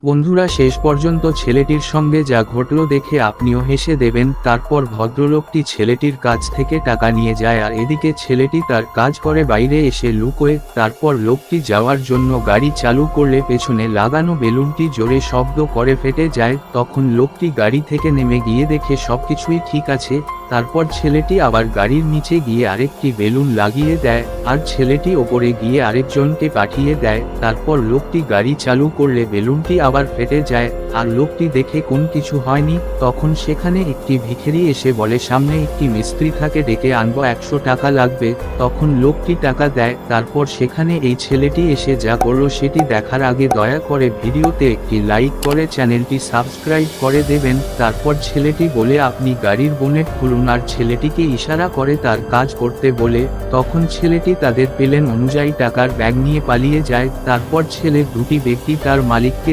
বন্ধুরা, শেষ পর্যন্ত ছেলেটির সঙ্গে যা ঘটল দেখে আপনিও হেসে দেবেন। তারপর ভদ্রলোকটি ছেলেটির কাছ থেকে টাকা নিয়ে যায় আর এদিকে ছেলেটি তার কাজ করে বাইরে এসে লুকোয়। তারপর লোকটি যাওয়ার জন্য গাড়ি চালু করলে পেছনে লাগানো বেলুনটি জোরে শব্দ করে ফেটে যায়। তখন লোকটি গাড়ি থেকে নেমে গিয়ে দেখে সবকিছুই ঠিক আছে। তারপর ছেলেটি আবার গাড়ির নিচে গিয়ে আরেকটি বেলুন লাগিয়ে দেয় আর ছেলেটি ওপরে গিয়ে আরেকজনকে পাঠিয়ে দেয়। তারপর লোকটি গাড়ি চালু করলে বেলুনটি আবার ফেটে যায় আর লোকটি দেখে কোন কিছু হয়নি। তখন সেখানে একটি ভিখারি এসে বলে, সামনে একটি মিস্ত্রি থাকে, ডেকে আনবো, 100 টাকা লাগবে। তখন লোকটি টাকা দেয়। তারপর সেখানে এই ছেলেটি এসে যা করলো সেটি দেখার আগে দয়া করে ভিডিওতে একটি লাইক করে চ্যানেলটি সাবস্ক্রাইব করে দেবেন। তারপর ছেলেটি বলে, আপনি গাড়ির বোনেট খুলুন, আর ছেলেটিকে ইশারা করে তার কাজ করতে বলে। তখন ছেলেটি তাদের প্ল্যান অনুযায়ী টাকার ব্যাগ নিয়ে পালিয়ে যায়। তারপর ছেলে দুটি ব্যক্তি তার মালিককে